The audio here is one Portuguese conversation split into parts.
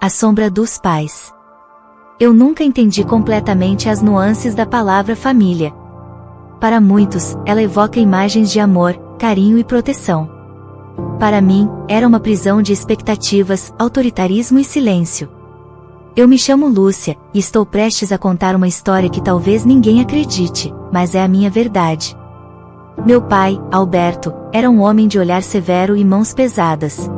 A sombra dos pais. Eu nunca entendi completamente as nuances da palavra família. Para muitos, ela evoca imagens de amor, carinho e proteção. Para mim, era uma prisão de expectativas, autoritarismo e silêncio. Eu me chamo Lúcia, e estou prestes a contar uma história que talvez ninguém acredite, mas é a minha verdade. Meu pai, Alberto, era um homem de olhar severo e mãos pesadas.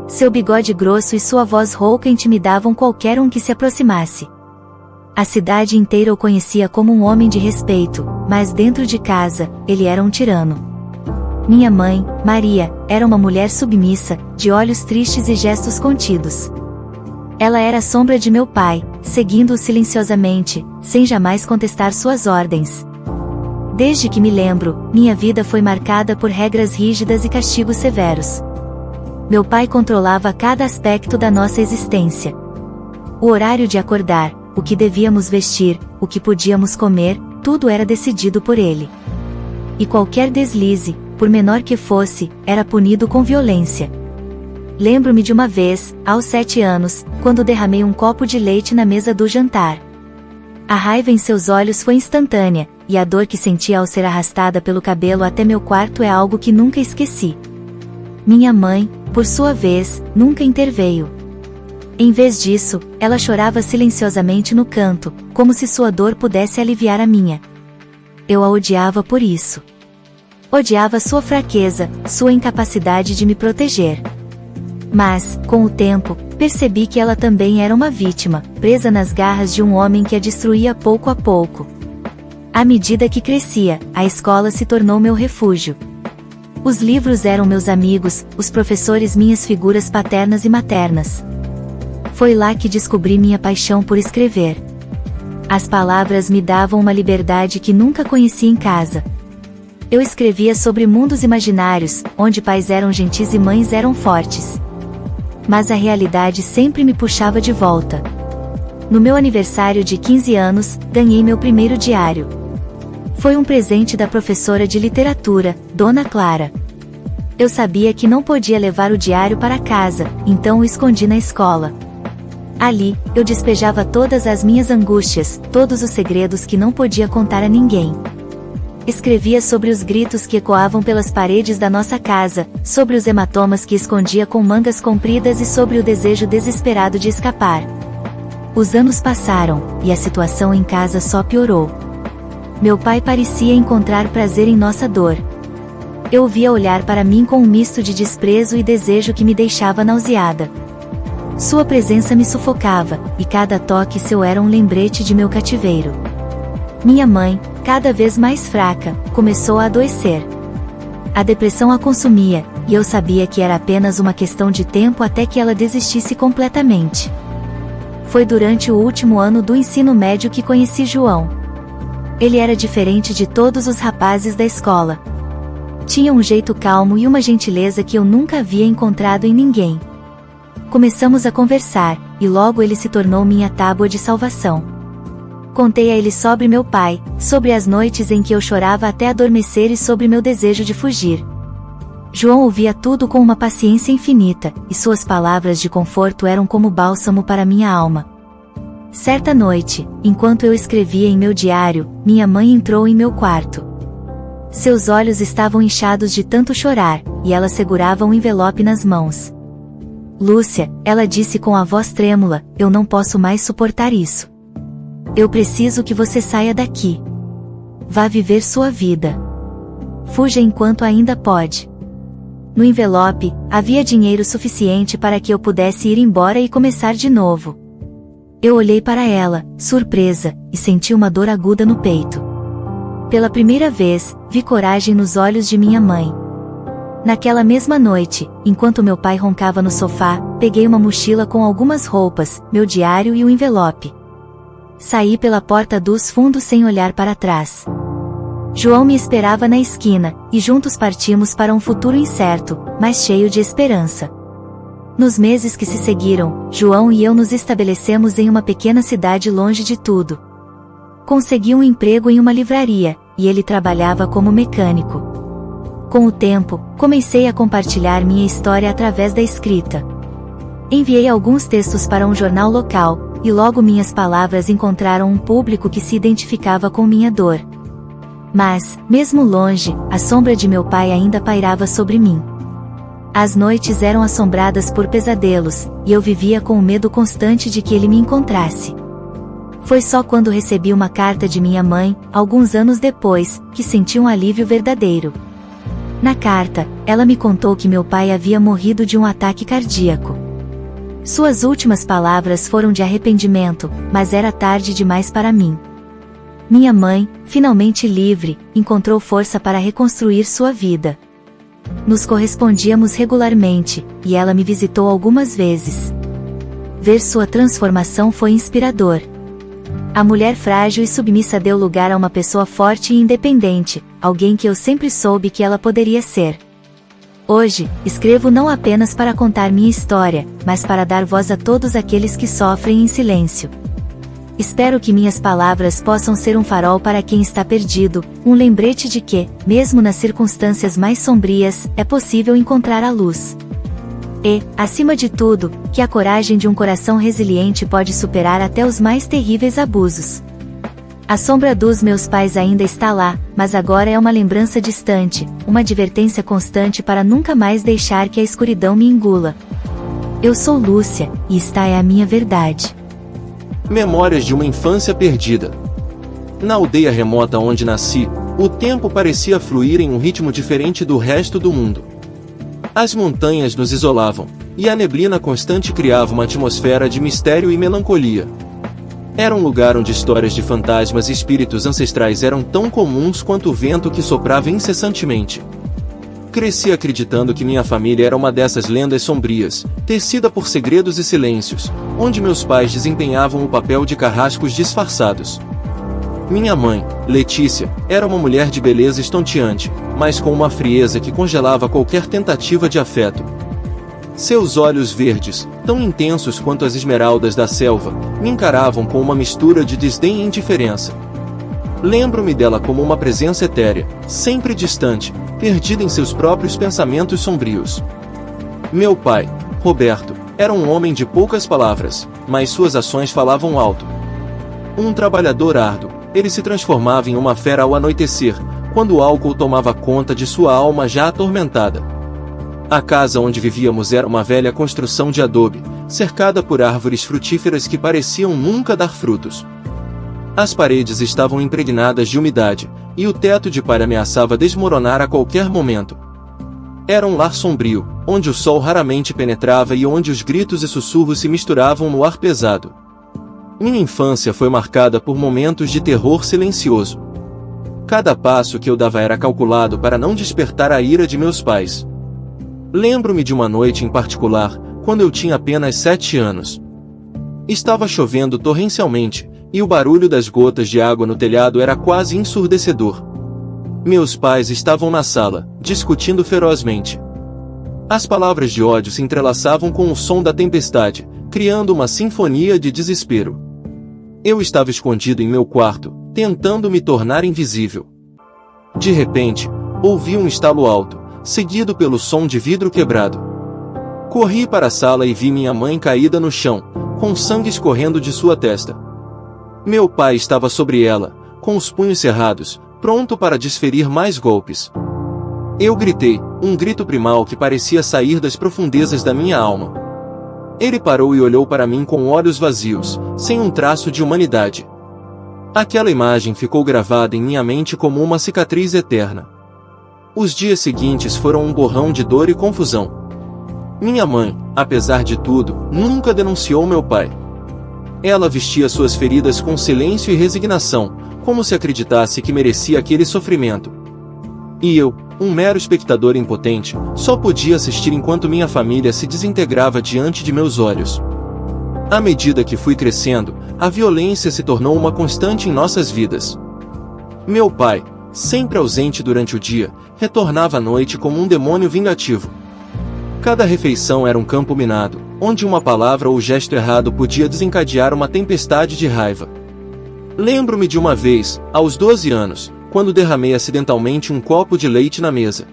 Seu bigode grosso e sua voz rouca intimidavam qualquer um que se aproximasse. A cidade inteira o conhecia como um homem de respeito, mas dentro de casa, ele era um tirano. Minha mãe, Maria, era uma mulher submissa, de olhos tristes e gestos contidos. Ela era a sombra de meu pai, seguindo-o silenciosamente, sem jamais contestar suas ordens. Desde que me lembro, minha vida foi marcada por regras rígidas e castigos severos. Meu pai controlava cada aspecto da nossa existência. O horário de acordar, o que devíamos vestir, o que podíamos comer, tudo era decidido por ele. E qualquer deslize, por menor que fosse, era punido com violência. Lembro-me de uma vez, aos 7 anos, quando derramei um copo de leite na mesa do jantar. A raiva em seus olhos foi instantânea, e a dor que senti ao ser arrastada pelo cabelo até meu quarto é algo que nunca esqueci. Minha mãe, por sua vez, nunca interveio. Em vez disso, ela chorava silenciosamente no canto, como se sua dor pudesse aliviar a minha. Eu a odiava por isso. Odiava sua fraqueza, sua incapacidade de me proteger. Mas, com o tempo, percebi que ela também era uma vítima, presa nas garras de um homem que a destruía pouco a pouco. À medida que crescia, a escola se tornou meu refúgio. Os livros eram meus amigos, os professores minhas figuras paternas e maternas. Foi lá que descobri minha paixão por escrever. As palavras me davam uma liberdade que nunca conheci em casa. Eu escrevia sobre mundos imaginários, onde pais eram gentis e mães eram fortes. Mas a realidade sempre me puxava de volta. No meu aniversário de 15 anos, ganhei meu primeiro diário. Foi um presente da professora de literatura, Dona Clara. Eu sabia que não podia levar o diário para casa, então o escondi na escola. Ali, eu despejava todas as minhas angústias, todos os segredos que não podia contar a ninguém. Escrevia sobre os gritos que ecoavam pelas paredes da nossa casa, sobre os hematomas que escondia com mangas compridas e sobre o desejo desesperado de escapar. Os anos passaram, e a situação em casa só piorou. Meu pai parecia encontrar prazer em nossa dor. Eu o via olhar para mim com um misto de desprezo e desejo que me deixava nauseada. Sua presença me sufocava, e cada toque seu era um lembrete de meu cativeiro. Minha mãe, cada vez mais fraca, começou a adoecer. A depressão a consumia, e eu sabia que era apenas uma questão de tempo até que ela desistisse completamente. Foi durante o último ano do ensino médio que conheci João. Ele era diferente de todos os rapazes da escola. Tinha um jeito calmo e uma gentileza que eu nunca havia encontrado em ninguém. Começamos a conversar, e logo ele se tornou minha tábua de salvação. Contei a ele sobre meu pai, sobre as noites em que eu chorava até adormecer e sobre meu desejo de fugir. João ouvia tudo com uma paciência infinita, e suas palavras de conforto eram como bálsamo para minha alma. Certa noite, enquanto eu escrevia em meu diário, minha mãe entrou em meu quarto. Seus olhos estavam inchados de tanto chorar, e ela segurava um envelope nas mãos. Lúcia, ela disse com a voz trêmula, eu não posso mais suportar isso. Eu preciso que você saia daqui. Vá viver sua vida. Fuja enquanto ainda pode. No envelope, havia dinheiro suficiente para que eu pudesse ir embora e começar de novo. Eu olhei para ela, surpresa, e senti uma dor aguda no peito. Pela primeira vez, vi coragem nos olhos de minha mãe. Naquela mesma noite, enquanto meu pai roncava no sofá, peguei uma mochila com algumas roupas, meu diário e o envelope. Saí pela porta dos fundos sem olhar para trás. João me esperava na esquina, e juntos partimos para um futuro incerto, mas cheio de esperança. Nos meses que se seguiram, João e eu nos estabelecemos em uma pequena cidade longe de tudo. Consegui um emprego em uma livraria, e ele trabalhava como mecânico. Com o tempo, comecei a compartilhar minha história através da escrita. Enviei alguns textos para um jornal local, e logo minhas palavras encontraram um público que se identificava com minha dor. Mas, mesmo longe, a sombra de meu pai ainda pairava sobre mim. As noites eram assombradas por pesadelos, e eu vivia com o medo constante de que ele me encontrasse. Foi só quando recebi uma carta de minha mãe, alguns anos depois, que senti um alívio verdadeiro. Na carta, ela me contou que meu pai havia morrido de um ataque cardíaco. Suas últimas palavras foram de arrependimento, mas era tarde demais para mim. Minha mãe, finalmente livre, encontrou força para reconstruir sua vida. Nos correspondíamos regularmente, e ela me visitou algumas vezes. Ver sua transformação foi inspirador. A mulher frágil e submissa deu lugar a uma pessoa forte e independente, alguém que eu sempre soube que ela poderia ser. Hoje, escrevo não apenas para contar minha história, mas para dar voz a todos aqueles que sofrem em silêncio. Espero que minhas palavras possam ser um farol para quem está perdido, um lembrete de que, mesmo nas circunstâncias mais sombrias, é possível encontrar a luz. E, acima de tudo, que a coragem de um coração resiliente pode superar até os mais terríveis abusos. A sombra dos meus pais ainda está lá, mas agora é uma lembrança distante, uma advertência constante para nunca mais deixar que a escuridão me engula. Eu sou Lúcia, e esta é a minha verdade. Memórias de uma infância perdida. Na aldeia remota onde nasci, o tempo parecia fluir em um ritmo diferente do resto do mundo. As montanhas nos isolavam, e a neblina constante criava uma atmosfera de mistério e melancolia. Era um lugar onde histórias de fantasmas e espíritos ancestrais eram tão comuns quanto o vento que soprava incessantemente. Cresci acreditando que minha família era uma dessas lendas sombrias, tecida por segredos e silêncios, onde meus pais desempenhavam o papel de carrascos disfarçados. Minha mãe, Letícia, era uma mulher de beleza estonteante, mas com uma frieza que congelava qualquer tentativa de afeto. Seus olhos verdes, tão intensos quanto as esmeraldas da selva, me encaravam com uma mistura de desdém e indiferença. Lembro-me dela como uma presença etérea, sempre distante, perdida em seus próprios pensamentos sombrios. Meu pai, Roberto, era um homem de poucas palavras, mas suas ações falavam alto. Um trabalhador árduo, ele se transformava em uma fera ao anoitecer, quando o álcool tomava conta de sua alma já atormentada. A casa onde vivíamos era uma velha construção de adobe, cercada por árvores frutíferas que pareciam nunca dar frutos. As paredes estavam impregnadas de umidade, e o teto de palha ameaçava desmoronar a qualquer momento. Era um lar sombrio, onde o sol raramente penetrava e onde os gritos e sussurros se misturavam no ar pesado. Minha infância foi marcada por momentos de terror silencioso. Cada passo que eu dava era calculado para não despertar a ira de meus pais. Lembro-me de uma noite em particular, quando eu tinha apenas 7 anos. Estava chovendo torrencialmente, e o barulho das gotas de água no telhado era quase ensurdecedor. Meus pais estavam na sala, discutindo ferozmente. As palavras de ódio se entrelaçavam com o som da tempestade, criando uma sinfonia de desespero. Eu estava escondido em meu quarto, tentando me tornar invisível. De repente, ouvi um estalo alto, seguido pelo som de vidro quebrado. Corri para a sala e vi minha mãe caída no chão, com sangue escorrendo de sua testa. Meu pai estava sobre ela, com os punhos cerrados, pronto para desferir mais golpes. Eu gritei, um grito primal que parecia sair das profundezas da minha alma. Ele parou e olhou para mim com olhos vazios, sem um traço de humanidade. Aquela imagem ficou gravada em minha mente como uma cicatriz eterna. Os dias seguintes foram um borrão de dor e confusão. Minha mãe, apesar de tudo, nunca denunciou meu pai. Ela vestia suas feridas com silêncio e resignação, como se acreditasse que merecia aquele sofrimento. E eu, um mero espectador impotente, só podia assistir enquanto minha família se desintegrava diante de meus olhos. À medida que fui crescendo, a violência se tornou uma constante em nossas vidas. Meu pai, sempre ausente durante o dia, retornava à noite como um demônio vingativo. Cada refeição era um campo minado, onde uma palavra ou gesto errado podia desencadear uma tempestade de raiva. Lembro-me de uma vez, aos 12 anos, quando derramei acidentalmente um copo de leite na mesa.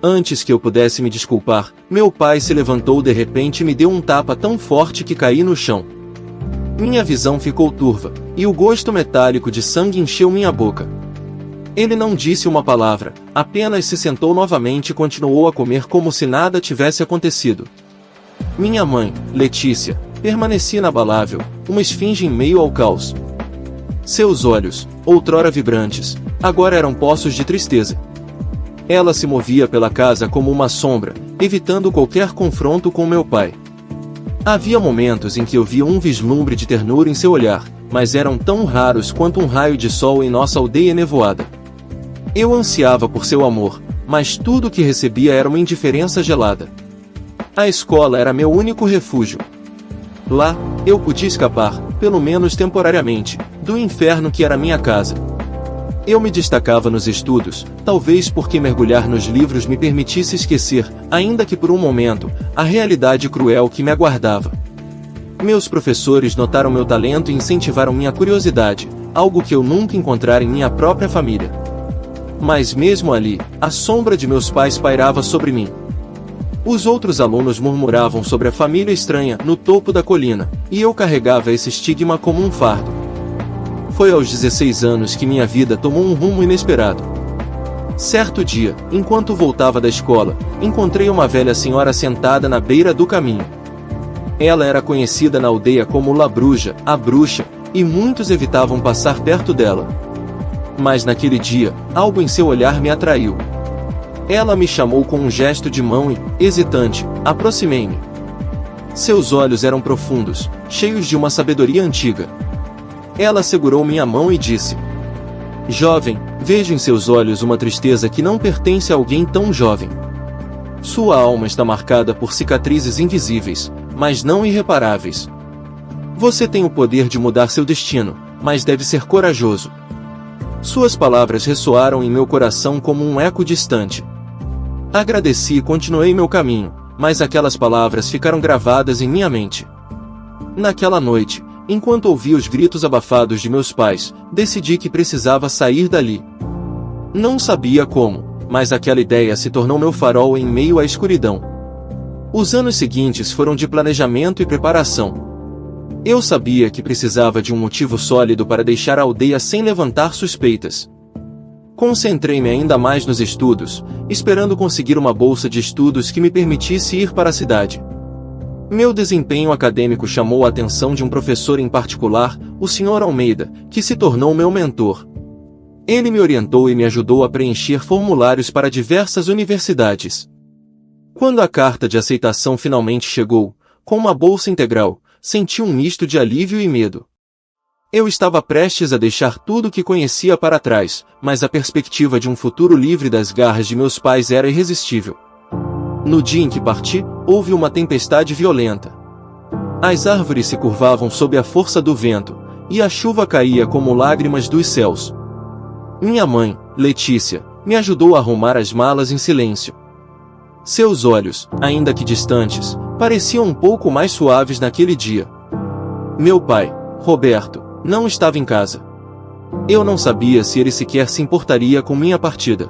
Antes que eu pudesse me desculpar, meu pai se levantou de repente e me deu um tapa tão forte que caí no chão. Minha visão ficou turva, e o gosto metálico de sangue encheu minha boca. Ele não disse uma palavra, apenas se sentou novamente e continuou a comer como se nada tivesse acontecido. Minha mãe, Letícia, permanecia inabalável, uma esfinge em meio ao caos. Seus olhos, outrora vibrantes, agora eram poços de tristeza. Ela se movia pela casa como uma sombra, evitando qualquer confronto com meu pai. Havia momentos em que eu via um vislumbre de ternura em seu olhar, mas eram tão raros quanto um raio de sol em nossa aldeia nevoada. Eu ansiava por seu amor, mas tudo o que recebia era uma indiferença gelada. A escola era meu único refúgio. Lá, eu podia escapar, pelo menos temporariamente, do inferno que era minha casa. Eu me destacava nos estudos, talvez porque mergulhar nos livros me permitisse esquecer, ainda que por um momento, a realidade cruel que me aguardava. Meus professores notaram meu talento e incentivaram minha curiosidade, algo que eu nunca encontrara em minha própria família. Mas mesmo ali, a sombra de meus pais pairava sobre mim. Os outros alunos murmuravam sobre a família estranha no topo da colina, e eu carregava esse estigma como um fardo. Foi aos 16 anos que minha vida tomou um rumo inesperado. Certo dia, enquanto voltava da escola, encontrei uma velha senhora sentada na beira do caminho. Ela era conhecida na aldeia como Labruja, a bruxa, e muitos evitavam passar perto dela. Mas naquele dia, algo em seu olhar me atraiu. Ela me chamou com um gesto de mão e, hesitante, aproximei-me. Seus olhos eram profundos, cheios de uma sabedoria antiga. Ela segurou minha mão e disse: "Jovem, vejo em seus olhos uma tristeza que não pertence a alguém tão jovem. Sua alma está marcada por cicatrizes invisíveis, mas não irreparáveis. Você tem o poder de mudar seu destino, mas deve ser corajoso." Suas palavras ressoaram em meu coração como um eco distante. Agradeci e continuei meu caminho, mas aquelas palavras ficaram gravadas em minha mente. Naquela noite, enquanto ouvia os gritos abafados de meus pais, decidi que precisava sair dali. Não sabia como, mas aquela ideia se tornou meu farol em meio à escuridão. Os anos seguintes foram de planejamento e preparação. Eu sabia que precisava de um motivo sólido para deixar a aldeia sem levantar suspeitas. Concentrei-me ainda mais nos estudos, esperando conseguir uma bolsa de estudos que me permitisse ir para a cidade. Meu desempenho acadêmico chamou a atenção de um professor em particular, o Sr. Almeida, que se tornou meu mentor. Ele me orientou e me ajudou a preencher formulários para diversas universidades. Quando a carta de aceitação finalmente chegou, com uma bolsa integral, senti um misto de alívio e medo. Eu estava prestes a deixar tudo o que conhecia para trás, mas a perspectiva de um futuro livre das garras de meus pais era irresistível. No dia em que parti, houve uma tempestade violenta. As árvores se curvavam sob a força do vento, e a chuva caía como lágrimas dos céus. Minha mãe, Letícia, me ajudou a arrumar as malas em silêncio. Seus olhos, ainda que distantes, pareciam um pouco mais suaves naquele dia. Meu pai, Roberto, não estava em casa. Eu não sabia se ele sequer se importaria com minha partida.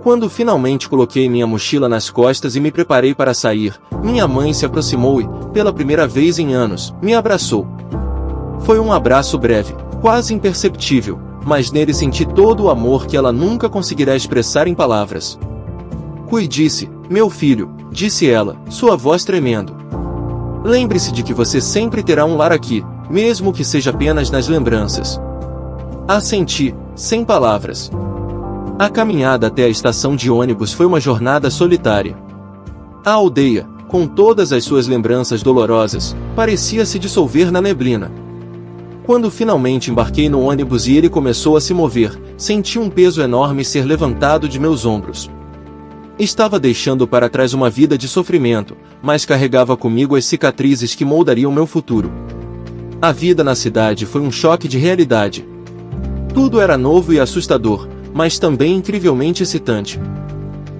Quando finalmente coloquei minha mochila nas costas e me preparei para sair, minha mãe se aproximou e, pela primeira vez em anos, me abraçou. Foi um abraço breve, quase imperceptível, mas nele senti todo o amor que ela nunca conseguirá expressar em palavras. "Cuide-se, meu filho", disse ela, sua voz tremendo. "Lembre-se de que você sempre terá um lar aqui, mesmo que seja apenas nas lembranças." Assenti, sem palavras. A caminhada até a estação de ônibus foi uma jornada solitária. A aldeia, com todas as suas lembranças dolorosas, parecia se dissolver na neblina. Quando finalmente embarquei no ônibus e ele começou a se mover, senti um peso enorme ser levantado de meus ombros. Estava deixando para trás uma vida de sofrimento, mas carregava comigo as cicatrizes que moldariam meu futuro. A vida na cidade foi um choque de realidade. Tudo era novo e assustador, mas também incrivelmente excitante.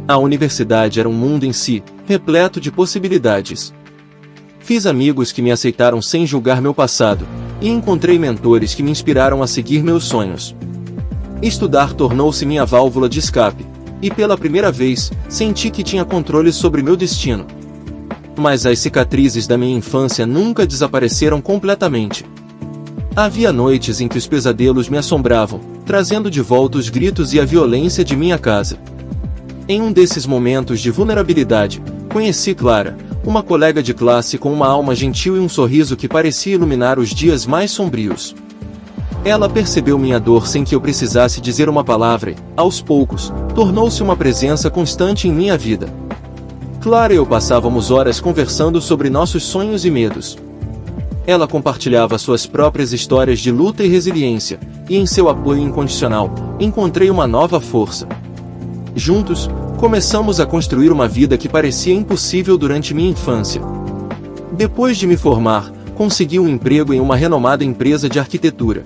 A universidade era um mundo em si, repleto de possibilidades. Fiz amigos que me aceitaram sem julgar meu passado, e encontrei mentores que me inspiraram a seguir meus sonhos. Estudar tornou-se minha válvula de escape, e pela primeira vez, senti que tinha controle sobre meu destino. Mas as cicatrizes da minha infância nunca desapareceram completamente. Havia noites em que os pesadelos me assombravam, trazendo de volta os gritos e a violência de minha casa. Em um desses momentos de vulnerabilidade, conheci Clara, uma colega de classe com uma alma gentil e um sorriso que parecia iluminar os dias mais sombrios. Ela percebeu minha dor sem que eu precisasse dizer uma palavra e, aos poucos, tornou-se uma presença constante em minha vida. Clara e eu passávamos horas conversando sobre nossos sonhos e medos. Ela compartilhava suas próprias histórias de luta e resiliência, e em seu apoio incondicional, encontrei uma nova força. Juntos, começamos a construir uma vida que parecia impossível durante minha infância. Depois de me formar, consegui um emprego em uma renomada empresa de arquitetura.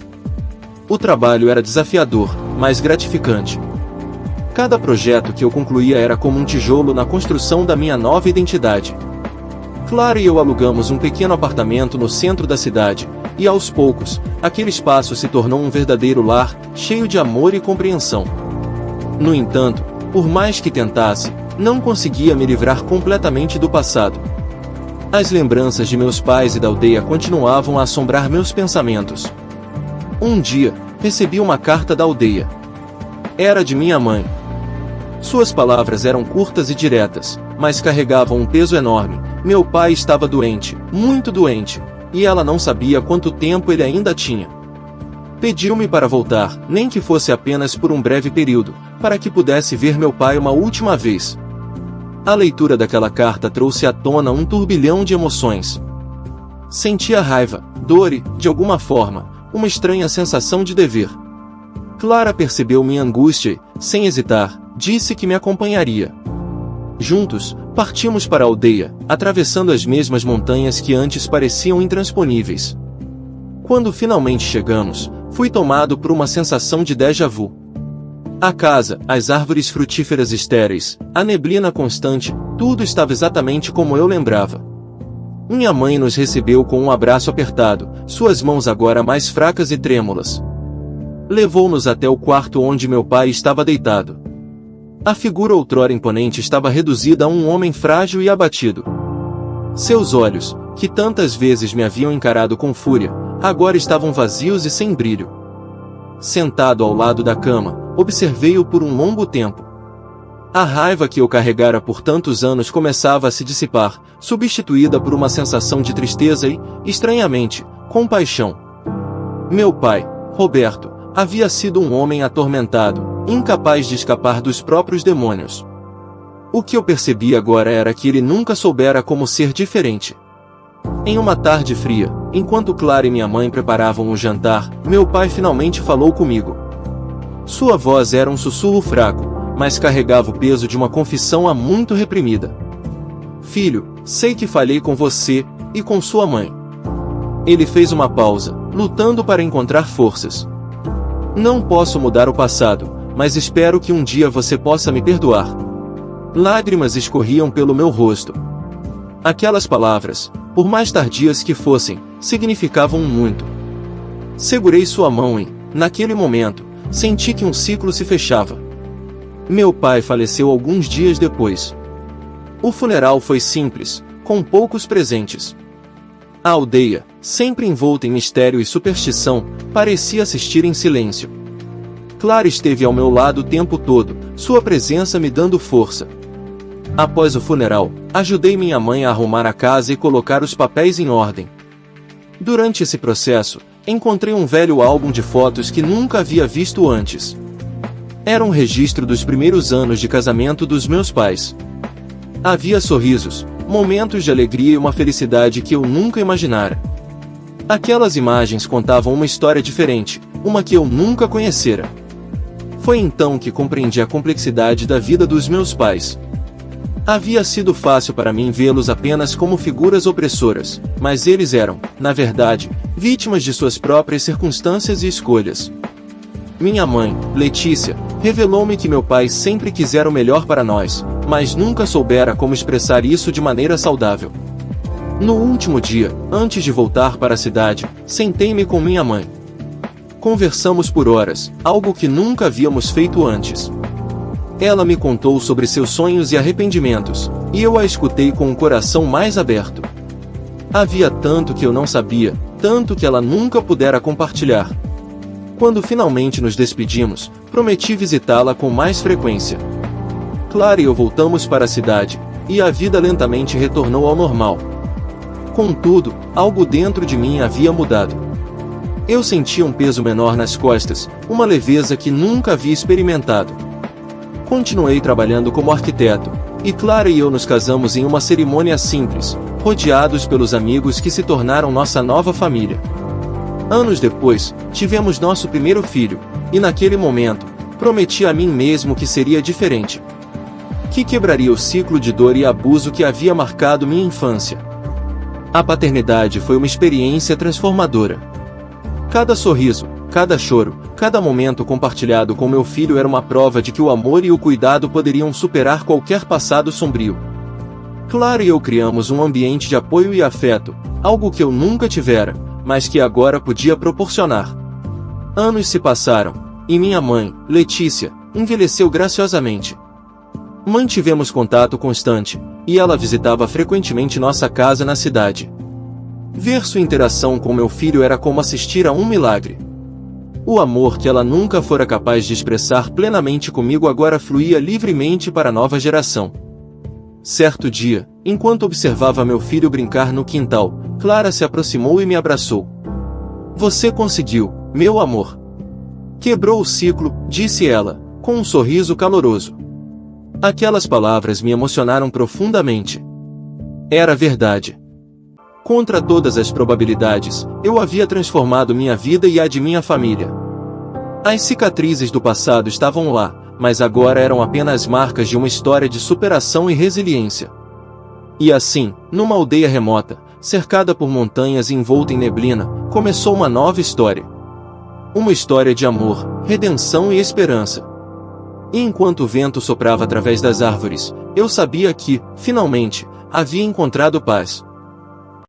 O trabalho era desafiador, mas gratificante. Cada projeto que eu concluía era como um tijolo na construção da minha nova identidade. Clara e eu alugamos um pequeno apartamento no centro da cidade, e aos poucos, aquele espaço se tornou um verdadeiro lar, cheio de amor e compreensão. No entanto, por mais que tentasse, não conseguia me livrar completamente do passado. As lembranças de meus pais e da aldeia continuavam a assombrar meus pensamentos. Um dia, recebi uma carta da aldeia. Era de minha mãe. Suas palavras eram curtas e diretas, mas carregavam um peso enorme. Meu pai estava doente, muito doente, e ela não sabia quanto tempo ele ainda tinha. Pediu-me para voltar, nem que fosse apenas por um breve período, para que pudesse ver meu pai uma última vez. A leitura daquela carta trouxe à tona um turbilhão de emoções. Sentia raiva, dor e, de alguma forma, uma estranha sensação de dever. Clara percebeu minha angústia e, sem hesitar, disse que me acompanharia. Juntos, partimos para a aldeia, atravessando as mesmas montanhas que antes pareciam intransponíveis. Quando finalmente chegamos, fui tomado por uma sensação de déjà vu. A casa, as árvores frutíferas estéreis, a neblina constante, tudo estava exatamente como eu lembrava. Minha mãe nos recebeu com um abraço apertado, suas mãos agora mais fracas e trêmulas. Levou-nos até o quarto onde meu pai estava deitado. A figura outrora imponente estava reduzida a um homem frágil e abatido. Seus olhos, que tantas vezes me haviam encarado com fúria, agora estavam vazios e sem brilho. Sentado ao lado da cama, observei-o por um longo tempo. A raiva que eu carregara por tantos anos começava a se dissipar, substituída por uma sensação de tristeza e, estranhamente, compaixão. Meu pai, Roberto, havia sido um homem atormentado, incapaz de escapar dos próprios demônios. O que eu percebi agora era que ele nunca soubera como ser diferente. Em uma tarde fria, enquanto Clara e minha mãe preparavam o jantar, meu pai finalmente falou comigo. Sua voz era um sussurro fraco, mas carregava o peso de uma confissão há muito reprimida. Filho, sei que falhei com você, e com sua mãe. Ele fez uma pausa, lutando para encontrar forças. Não posso mudar o passado, mas espero que um dia você possa me perdoar. Lágrimas escorriam pelo meu rosto. Aquelas palavras, por mais tardias que fossem, significavam muito. Segurei sua mão e, naquele momento, senti que um ciclo se fechava. Meu pai faleceu alguns dias depois. O funeral foi simples, com poucos presentes. A aldeia, sempre envolta em mistério e superstição, parecia assistir em silêncio. Clara esteve ao meu lado o tempo todo, sua presença me dando força. Após o funeral, ajudei minha mãe a arrumar a casa e colocar os papéis em ordem. Durante esse processo, encontrei um velho álbum de fotos que nunca havia visto antes. Era um registro dos primeiros anos de casamento dos meus pais. Havia sorrisos, momentos de alegria e uma felicidade que eu nunca imaginara. Aquelas imagens contavam uma história diferente, uma que eu nunca conhecera. Foi então que compreendi a complexidade da vida dos meus pais. Havia sido fácil para mim vê-los apenas como figuras opressoras, mas eles eram, na verdade, vítimas de suas próprias circunstâncias e escolhas. Minha mãe, Letícia, revelou-me que meu pai sempre quisera o melhor para nós, mas nunca soubera como expressar isso de maneira saudável. No último dia, antes de voltar para a cidade, sentei-me com minha mãe. Conversamos por horas, algo que nunca havíamos feito antes. Ela me contou sobre seus sonhos e arrependimentos, e eu a escutei com o coração mais aberto. Havia tanto que eu não sabia, tanto que ela nunca pudera compartilhar. Quando finalmente nos despedimos, prometi visitá-la com mais frequência. Clara e eu voltamos para a cidade, e a vida lentamente retornou ao normal. Contudo, algo dentro de mim havia mudado. Eu sentia um peso menor nas costas, uma leveza que nunca havia experimentado. Continuei trabalhando como arquiteto, e Clara e eu nos casamos em uma cerimônia simples, rodeados pelos amigos que se tornaram nossa nova família. Anos depois, tivemos nosso primeiro filho, e naquele momento, prometi a mim mesmo que seria diferente. Que quebraria o ciclo de dor e abuso que havia marcado minha infância. A paternidade foi uma experiência transformadora. Cada sorriso, cada choro, cada momento compartilhado com meu filho era uma prova de que o amor e o cuidado poderiam superar qualquer passado sombrio. Clara e eu criamos um ambiente de apoio e afeto, algo que eu nunca tivera, mas que agora podia proporcionar. Anos se passaram, e minha mãe, Letícia, envelheceu graciosamente. Mantivemos contato constante, e ela visitava frequentemente nossa casa na cidade. Ver sua interação com meu filho era como assistir a um milagre. O amor que ela nunca fora capaz de expressar plenamente comigo agora fluía livremente para a nova geração. Certo dia, enquanto observava meu filho brincar no quintal, Clara se aproximou e me abraçou. "Você conseguiu, meu amor." "Quebrou o ciclo", disse ela, com um sorriso caloroso. Aquelas palavras me emocionaram profundamente. Era verdade. Contra todas as probabilidades, eu havia transformado minha vida e a de minha família. As cicatrizes do passado estavam lá, mas agora eram apenas marcas de uma história de superação e resiliência. E assim, numa aldeia remota, cercada por montanhas e envolta em neblina, começou uma nova história. Uma história de amor, redenção e esperança. E enquanto o vento soprava através das árvores, eu sabia que, finalmente, havia encontrado paz.